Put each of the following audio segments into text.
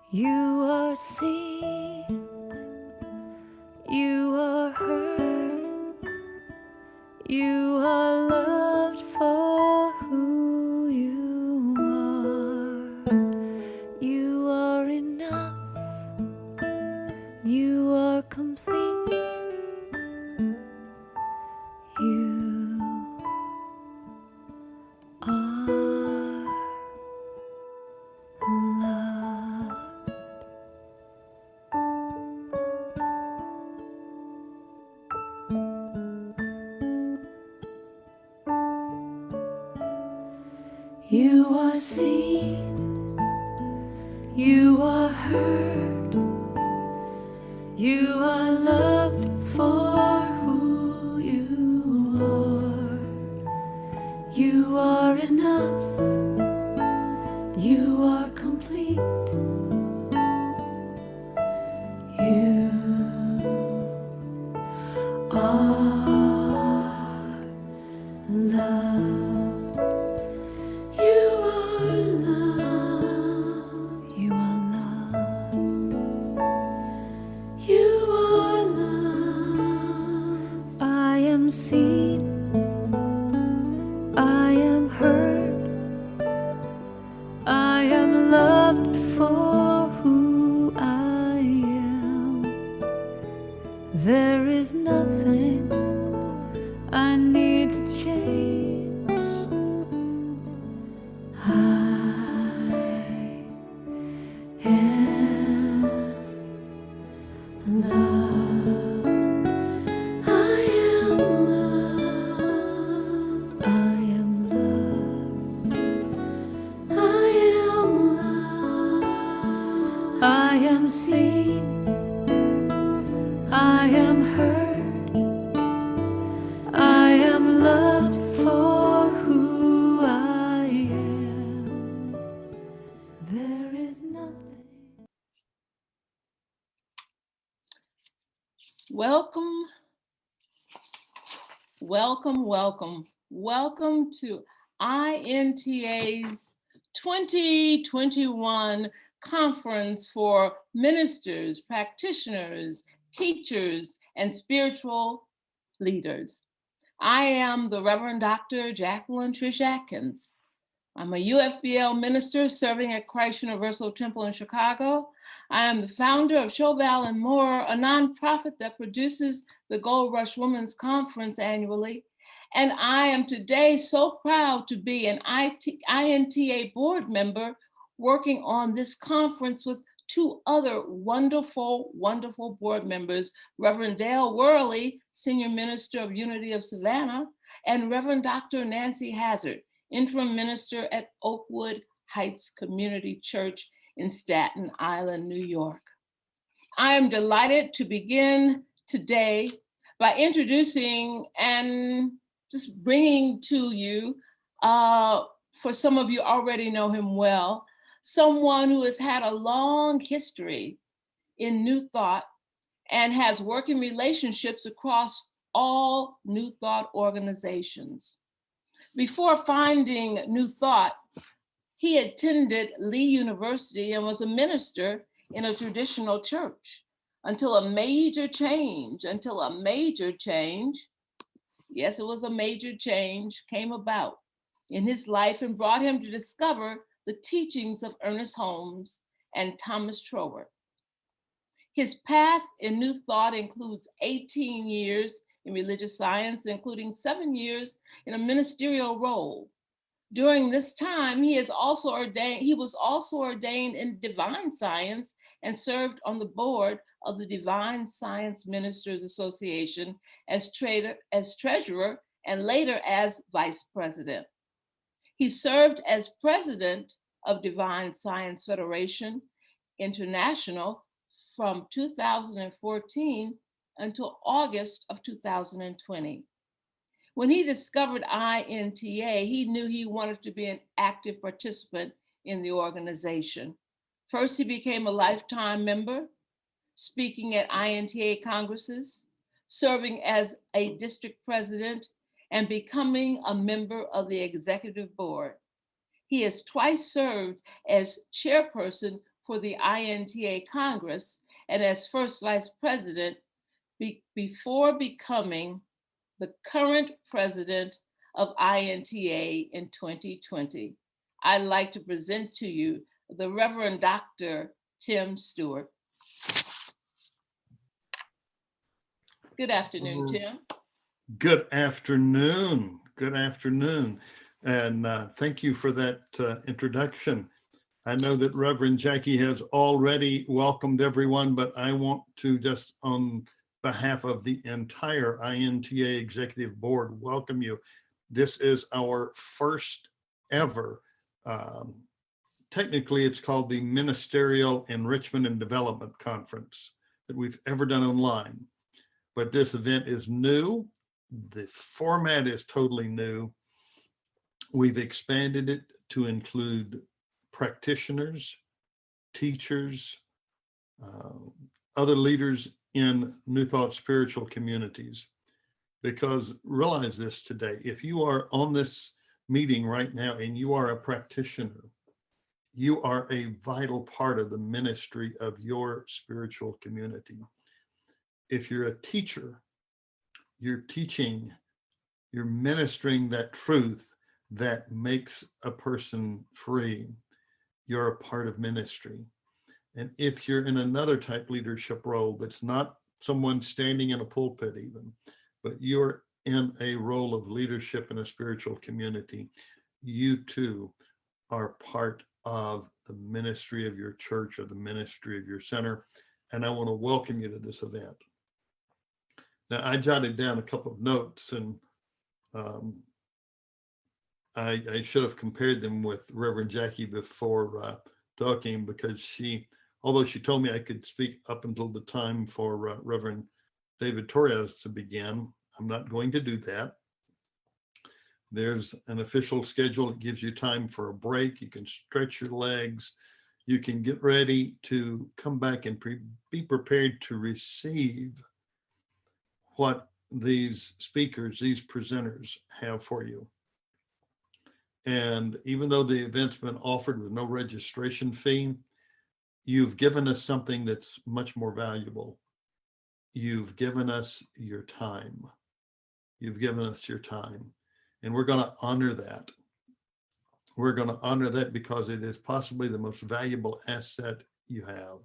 You are seen, you are heard, you are loved for who you are. You are enough, you are complete, you are love. You are seen, you are heard, you are loved for who you are. You are enough, you are complete, you are love. You are love, you are love, you are love. I am seen, I am heard, I am loved for who I am. There is nothing I need to change. I am love. I am love. I am love. I am love. I am seen. I am heard. I am loved for who I am. There is nothing. Welcome, welcome, welcome. Welcome to INTA's 2021 Conference for Ministers, Practitioners, Teachers, and Spiritual Leaders. I am the Reverend Dr. Jacqueline Akins. I'm a UFBL minister serving at Christ Universal Temple in Chicago. I am the founder of Showval and More, a nonprofit that produces the Gold Rush Women's Conference annually. And I am today so proud to be an INTA board member working on this conference with two other wonderful, wonderful board members, Reverend Dale Worley, Senior Minister of Unity of Savannah, and Reverend Dr. Nancy Hazard, Interim Minister at Oakwood Heights Community Church in Staten Island, New York. I am delighted to begin today by introducing and just bringing to you, for some of you already know him well, someone who has had a long history in New Thought and has working relationships across all New Thought organizations. Before finding New Thought, he attended Lee University and was a minister in a traditional church until a major change, yes, it was a major change, came about in his life and brought him to discover the teachings of Ernest Holmes and Thomas Troward. His path in New Thought includes 18 years in religious science, including 7 years in a ministerial role. During this time, he was also ordained in divine science and served on the board of the Divine Science Ministers Association as treasurer and later as vice president. He served as president of Divine Science Federation International from 2014 until August of 2020. When he discovered INTA, he knew he wanted to be an active participant in the organization. First, he became a lifetime member, speaking at INTA congresses, serving as a district president, and becoming a member of the executive board. He has twice served as chairperson for the INTA Congress and as first vice president before becoming the current president of INTA in 2020. I'd like to present to you the Reverend Dr. Tim Stewart. Good afternoon, Tim. Good afternoon. Good afternoon. And thank you for that introduction. I know that Reverend Jackie has already welcomed everyone, but I want to just on behalf of the entire INTA Executive Board welcome you. This is our first ever, technically it's called the Ministerial Enrichment and Development Conference that we've ever done online. But this event is new. The format is totally new. We've expanded it to include practitioners, teachers, other leaders in New Thought spiritual communities. Because realize this today, if you are on this meeting right now and you are a practitioner, you are a vital part of the ministry of your spiritual community. If you're a teacher, you're teaching, you're ministering that truth that makes a person free. You're a part of ministry. And if you're in another type leadership role that's not someone standing in a pulpit even, but you're in a role of leadership in a spiritual community, you too are part of the ministry of your church or the ministry of your center. And I want to welcome you to this event. Now, I jotted down a couple of notes, and I should have compared them with Reverend Jackie before talking, because although she told me I could speak up until the time for Reverend David Torres to begin, I'm not going to do that. There's an official schedule that gives you time for a break. You can stretch your legs. You can get ready to come back and be prepared to receive what these speakers, these presenters have for you. And even though the event's been offered with no registration fee, you've given us something that's much more valuable. You've given us your time. You've given us your time. And we're going to honor that. We're going to honor that because it is possibly the most valuable asset you have.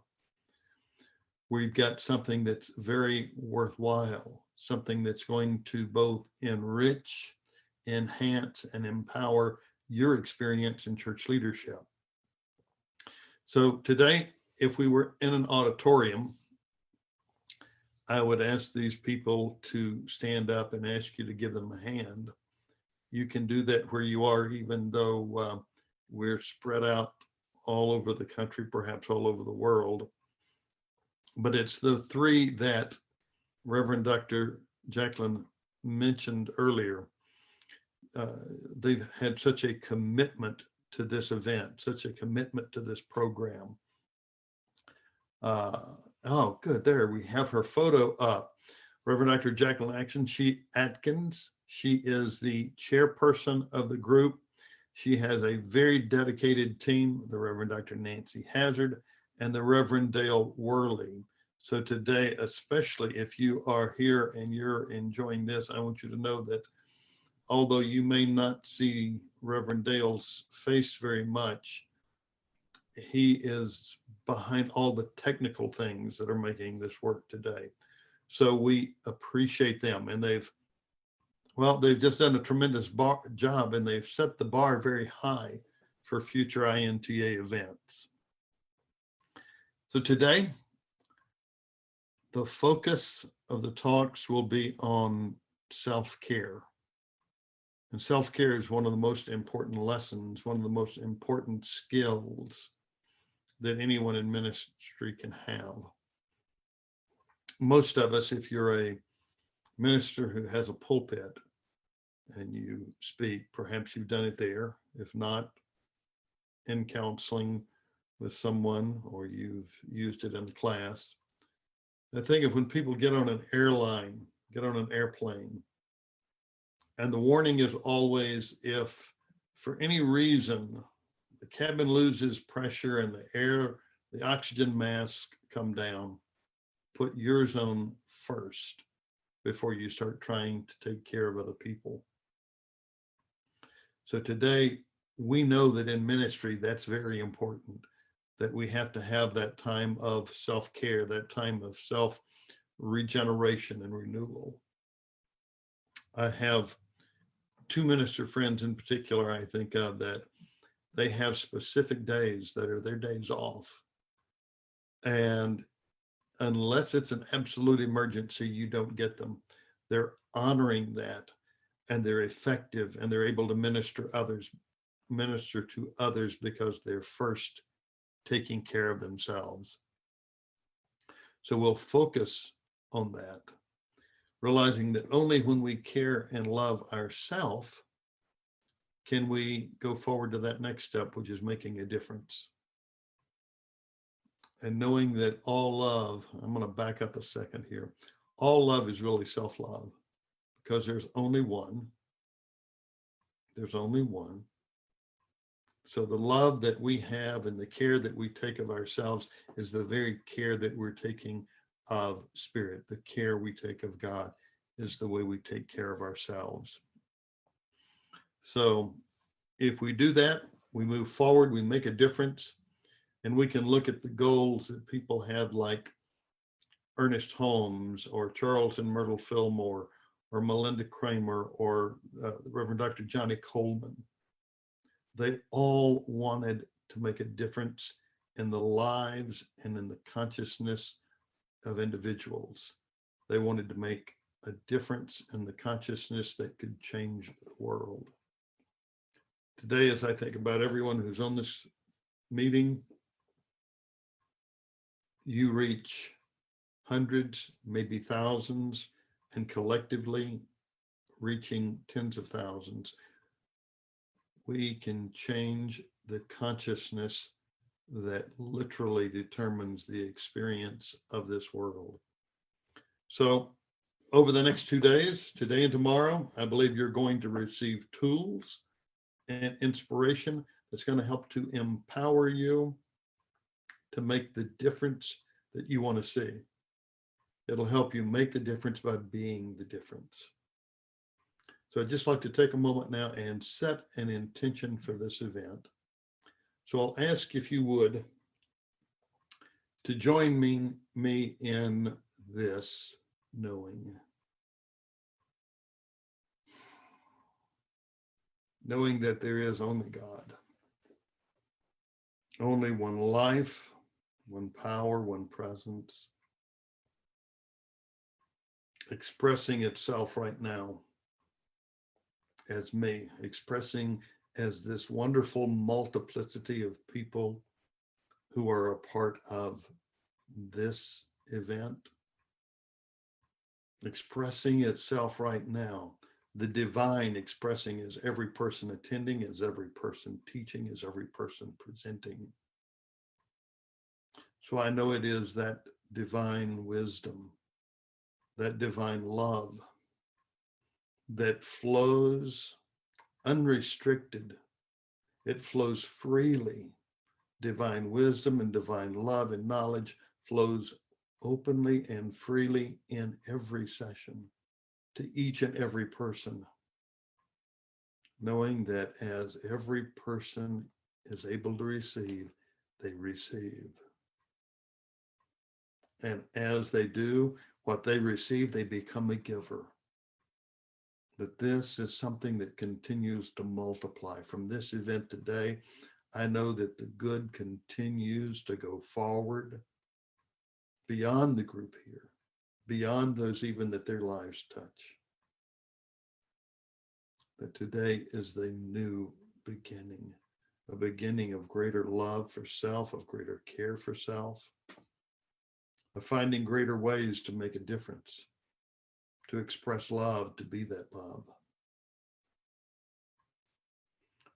We've got something that's very worthwhile, something that's going to both enrich, enhance, and empower your experience in church leadership. So today, if we were in an auditorium, I would ask these people to stand up and ask you to give them a hand. You can do that where you are, even though we're spread out all over the country, perhaps all over the world. But it's the three that Reverend Dr. Jacqueline mentioned earlier. They've had such a commitment to this event, such a commitment to this program. Oh, good. There we have her photo up. Reverend Dr. Jacqueline Akins. She is the chairperson of the group. She has a very dedicated team, the Reverend Dr. Nancy Hazard and the Reverend Dale Worley. So today, especially if you are here and you're enjoying this, I want you to know that although you may not see Reverend Dale's face very much, he is behind all the technical things that are making this work today. So we appreciate them, and they've just done a tremendous job, and they've set the bar very high for future INTA events. So today, the focus of the talks will be on self-care. And self-care is one of the most important lessons, one of the most important skills that anyone in ministry can have. Most of us, if you're a minister who has a pulpit and you speak, perhaps you've done it there. If not, in counseling with someone, or you've used it in class. I think of when people get on an airplane, and the warning is always, if for any reason the cabin loses pressure and the air the oxygen mask come down, put yours on first before you start trying to take care of other people. So today, we know that in ministry, that's very important, that we have to have that time of self-care, that time of self-regeneration and renewal. I have two minister friends in particular I think of that they have specific days that are their days off. And unless it's an absolute emergency, you don't get them. They're honoring that, and they're effective, and they're able to minister to others because they're first taking care of themselves. So we'll focus on that, realizing that only when we care and love ourselves can we go forward to that next step, which is making a difference. And knowing that all love, I'm going to back up a second here. All love is really self-love, because there's only one. There's only one. So the love that we have and the care that we take of ourselves is the very care that we're taking of spirit. The care we take of God is the way we take care of ourselves. So if we do that, we move forward, we make a difference, and we can look at the goals that people had, like Ernest Holmes or Charles and Myrtle Fillmore or Melinda Kramer or the Reverend Dr. Johnny Coleman. They all wanted to make a difference in the lives and in the consciousness of individuals. They wanted to make a difference in the consciousness that could change the world. Today, as I think about everyone who's on this meeting, you reach hundreds, maybe thousands, and collectively reaching tens of thousands. We can change the consciousness that literally determines the experience of this world. So over the next 2 days, today and tomorrow, I believe you're going to receive tools and inspiration that's going to help to empower you to make the difference that you want to see. It'll help you make the difference by being the difference. So I'd just like to take a moment now and set an intention for this event. So I'll ask if you would to join me in this knowing that there is only God, only one life, one power, one presence, expressing itself right now as me, expressing as this wonderful multiplicity of people who are a part of this event, expressing itself right now, the divine expressing as every person attending, as every person teaching, as every person presenting. So I know it is that divine wisdom, that divine love that flows unrestricted. It flows freely. Divine wisdom and divine love and knowledge flows openly and freely in every session to each and every person, knowing that as every person is able to receive, they receive. And as they do what they receive, they become a giver. That this is something that continues to multiply. From this event today, I know that the good continues to go forward beyond the group here, beyond those even that their lives touch. That today is the new beginning, a beginning of greater love for self, of greater care for self, of finding greater ways to make a difference, to express love, to be that love.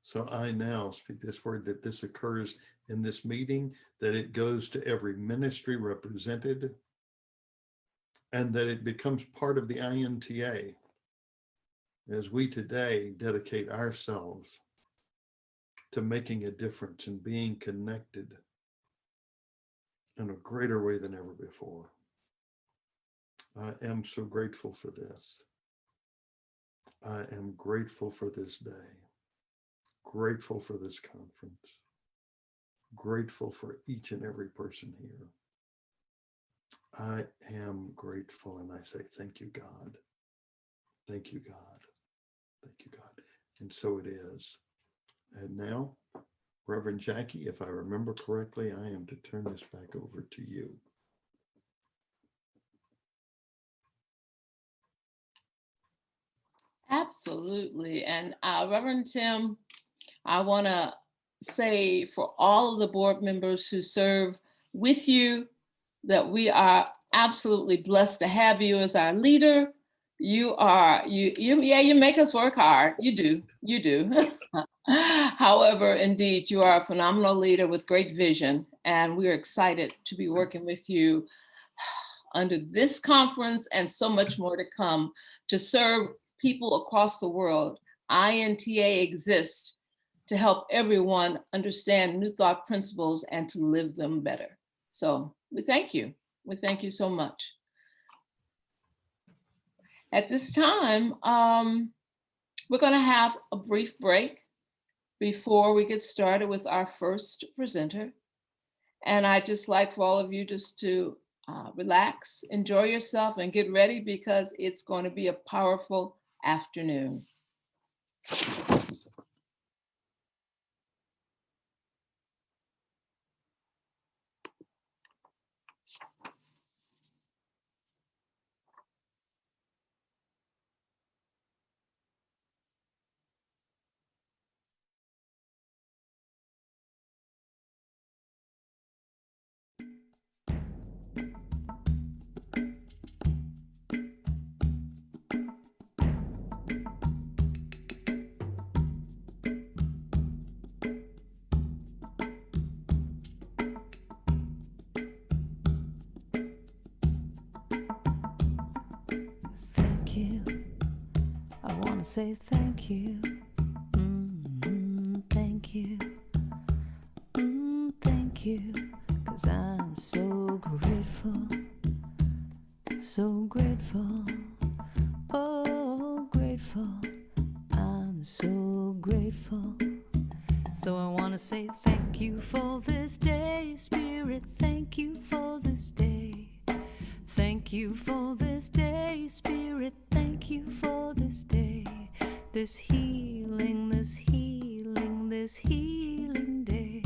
So I now speak this word that this occurs in this meeting, that it goes to every ministry represented, and that it becomes part of the INTA as we today dedicate ourselves to making a difference and being connected in a greater way than ever before. I am so grateful for this. I am grateful for this day, grateful for this conference, grateful for each and every person here. I am grateful, and I say, thank you, God. Thank you, God. Thank you, God. And so it is. And now, Reverend Jackie, if I remember correctly, I am to turn this back over to you. Absolutely. And Reverend Tim, I want to say for all of the board members who serve with you that we are absolutely blessed to have you as our leader. You make us work hard. You do. However, indeed, you are a phenomenal leader with great vision, and we're excited to be working with you under this conference and so much more to come to serve people across the world. INTA exists to help everyone understand New Thought principles and to live them better. So we thank you. We thank you so much. At this time, we're going to have a brief break before we get started with our first presenter. And I'd just like for all of you just to relax, enjoy yourself, and get ready because it's going to be a powerful afternoon. Say thank you, thank you, thank you, 'cause I'm so grateful, oh grateful, I'm so grateful. So I want to say thank you for this day, Spirit, thank you for this day. Thank you for this day, Spirit, thank you for this day. This healing, this healing, this healing day.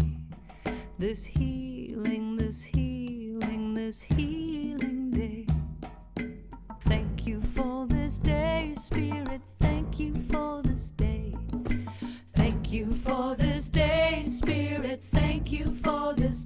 This healing, this healing, this healing day. Thank you for this day, Spirit, thank you for this day. Thank you for this day, Spirit, thank you for this